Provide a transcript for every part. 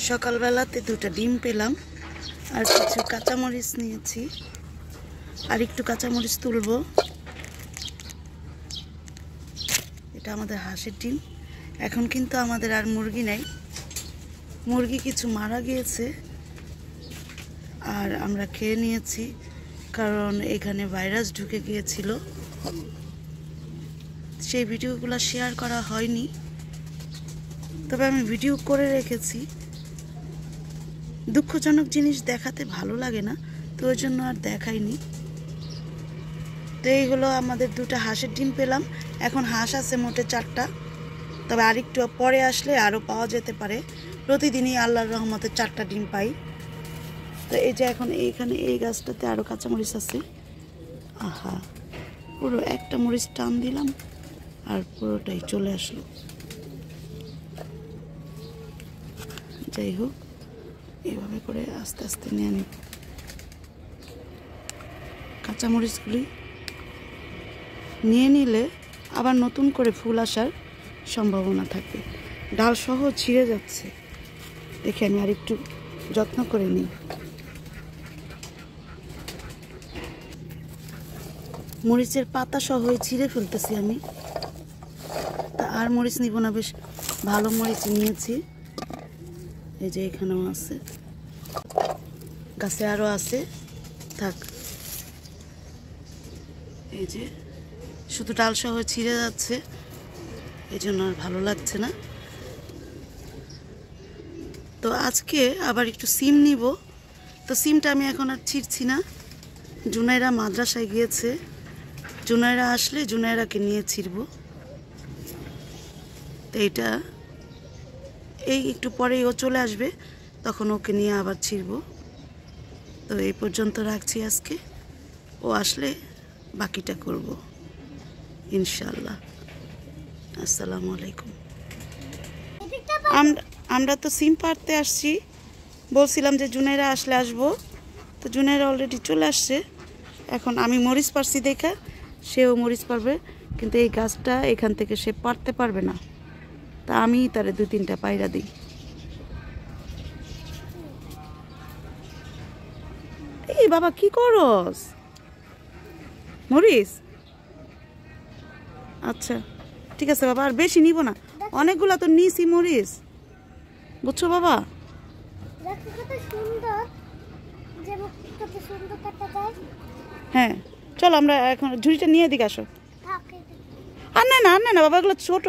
সকালবেলাতে দুটো ডিম পেলাম আর কিছু কাঁচামরিচ নিয়েছি আর একটু কাঁচামরিচ তুলবো। এটা আমাদের হাঁসের ডিম। এখন কিন্তু আমাদের আর মুরগি নাই, মুরগি কিছু মারা গিয়েছে আর আমরা খেয়ে নিয়েছি, কারণ এখানে ভাইরাস ঢুকে গিয়েছিল। সেই ভিডিওগুলো শেয়ার করা হয়নি, তবে আমি ভিডিও করে রেখেছি। দুঃখজনক জিনিস দেখাতে ভালো লাগে না, তো ওই জন্য আর দেখাইনি। তো এই হলো আমাদের দুটো হাঁসের ডিম পেলাম। এখন হাঁস আছে মোটে 4টা, তবে আরেকটু পরে আসলে আরও পাওয়া যেতে পারে। প্রতিদিনই আল্লাহর রহমতে 4টা ডিম পাই। তো এই যে এখন এইখানে এই গাছটাতে আরও কাঁচামরিচ আছে। আহা, পুরো একটা মরিচ টান দিলাম আর পুরোটাই চলে আসলো। যাই হোক, এইভাবে করে আস্তে আস্তে নিয়ে নিব। কাঁচামরিচগুলি নিয়ে নিলে আবার নতুন করে ফুল আসার সম্ভাবনা থাকবে। ডাল সহ ছিঁড়ে যাচ্ছে, দেখে আমি আর একটু যত্ন করে নিই। মরিচের পাতা সহ ছিঁড়ে ফেলতেছি আমি। তা আর মরিচ নিব না, বেশ ভালো মরিচ নিয়েছি। এই যে এখানেও আছে, গাছে আরও আছে, থাক। এই যে শুধু ডাল সহ ছিঁড়ে যাচ্ছে, এই জন্য আর ভালো লাগছে না। তো আজকে আবার একটু সিম নিব। তো সিমটা আমি এখন আর ছিঁড়ছি না। জুনাইরা মাদ্রাসায় গিয়েছে, জুনাইরা আসলে জুনাইরাকে নিয়ে ছিঁড়ব। তো এইটা এই একটু পরেই ও চলে আসবে, তখন ওকে নিয়ে আবার ছিঁড়ব। তো এই পর্যন্ত রাখছি আজকে, ও আসলে বাকিটা করব ইনশাল্লাহ। আসসালামু আলাইকুম। আমরা তো সিম পাড়তে আসছি, বলছিলাম যে জুনাইরা আসলে আসবো। তো জুনাইরা অলরেডি চলে আসছে। এখন আমি মরিচ পারছি দেখা সেও মরিচ পারবে, কিন্তু এই গাছটা এখান থেকে সে পারতে পারবে না। তা আমি তারে 2-3টা পায়রা দিই। এই বাবা কি করস? মরিচ? আচ্ছা ঠিক আছে বাবা, আর বেশি নিব না, অনেকগুলা তো নিছি মরিচ, বুঝছো বাবা? হ্যাঁ চলো আমরা এখন ঝুড়িটা নিয়ে দিকে আসো। আর না না, আর না বাবা, এগুলো ছোট,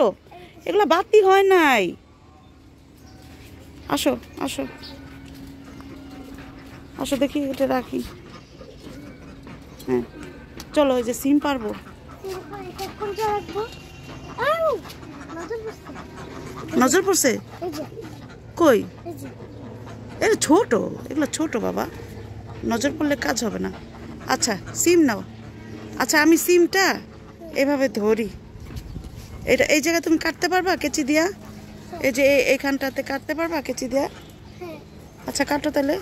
এগুলো বাতি হয় নাই। আসো আসো আসো, দেখি এটা রাখি। হ্যাঁ চলো, ওই যে সিম পারবো। নজর পড়ছে কই? এটা ছোট, এগুলো ছোট বাবা, নজর পড়লে কাজ হবে না। আচ্ছা সিম নাও। আচ্ছা আমি সিমটা এভাবে ধরি, এটা এই জায়গায় তুমি কাটতে পারবা কেচি দিয়া? এই যে এইখানটাতে কাটতে পারবা কেচি দিয়া? আচ্ছা কাটো তাহলে।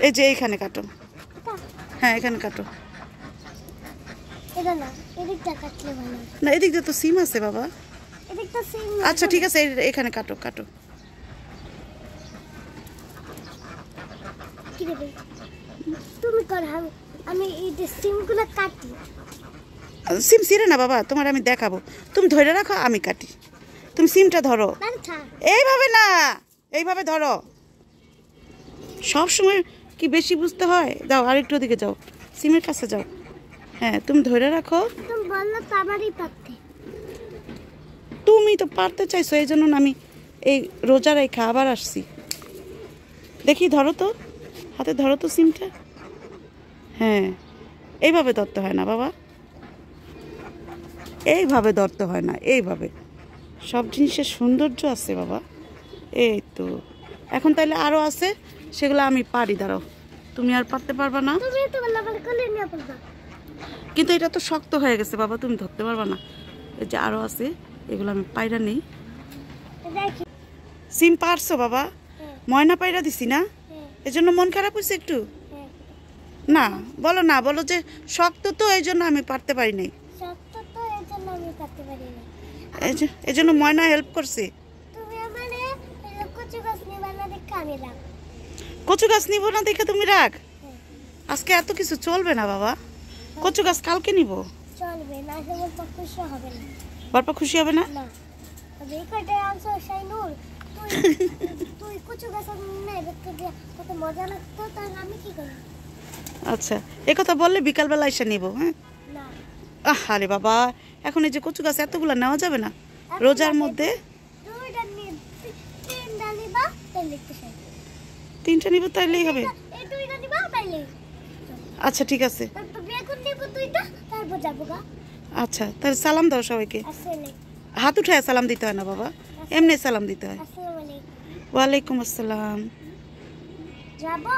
এই যে এইখানে কাটো। হ্যাঁ এখানে কাটো। না এদিক দিয়ে তো সিম আছে বাবা। আচ্ছা ঠিক আছে, এখানে কাটো কাটো। সিম ছিঁড়ে না বাবা, তোমার আমি দেখাবো। তুমি ধরে রাখো, আমি কাটি। তুমি সিমটা ধরো, এইভাবে না, এইভাবে ধরো। সব সময় কি বেশি বুঝতে হয়? যাও আরেকটু ওদিকে যাও, সিমের কাছে যাও। হ্যাঁ তুমি ধরে রাখো। তুমি তো পারতে চাইছো, এই জন্য আমি এই রোজা রেখা আবার আসছি। দেখি ধরো তো, হাতে ধরো তো সিমটা। হ্যাঁ এইভাবে ধরতে হয় না বাবা, এইভাবে ধরতে হয় না, এইভাবে। সব জিনিসের সৌন্দর্য আছে বাবা। এই তো এখন তাইলে আরো আছে, সেগুলো আমি পারি। দাঁড়াও, তুমি আর পারতে পারবা না, কিন্তু এটা তো শক্ত হয়ে গেছে বাবা, তুমি ধরতে পারবা না। এই যে আরো আছে, এগুলো আমি পায়রা নেই। সিম পারছো বাবা? ময়না পায়রা দিছি না, এজন্য মন খারাপ হয়েছে একটু? না বলো না, বলো যে শক্ত তো এই জন্য আমি পারতে পারি নাই। এই জন্য ময়না হেল্প করছে। কচু গাছ নিবা না দেখে আমি রাখ। কচু গাছ নিব না দেখে তুমি রাখ। আজকে এত কিছু চলবে না বাবা, কচু গাছ কালকে নিব। চলবে না, তোমার পা খুশি হবে না। বাবা খুশি হবে না? না তবে এই কয়টা আনছো শাইনুর, তুই তুই কচু গাছ না দেখতে দিয়ে কত মজা লাগতো, তাহলে আমি কি করি? আচ্ছা, এই কথা বললে বিকালবেলা এসে নিব। হ্যাঁ না আরে বাবা, এখন এই যে কচু গাছ এতগুলো নেওয়া যাবে না রোজার মধ্যে। দুইটা নিয়ে তিনটা নিবা তাহলে একটু শাই, 3টা নিব তাইলেই হবে। এই দুইটা নিবা তাইলে। আচ্ছা ঠিক আছে। তারপর বেগুন নিব দুইটা, তারপর যাবো গা। আচ্ছা তাহলে সালাম দাও সবাইকে। আসলে হাত উঠায় সালাম দিতে হয় না বাবা, এমনি সালাম দিতে হয়। আসসালামু আলাইকুম। ওয়ালাইকুম আসসালাম। যাবো।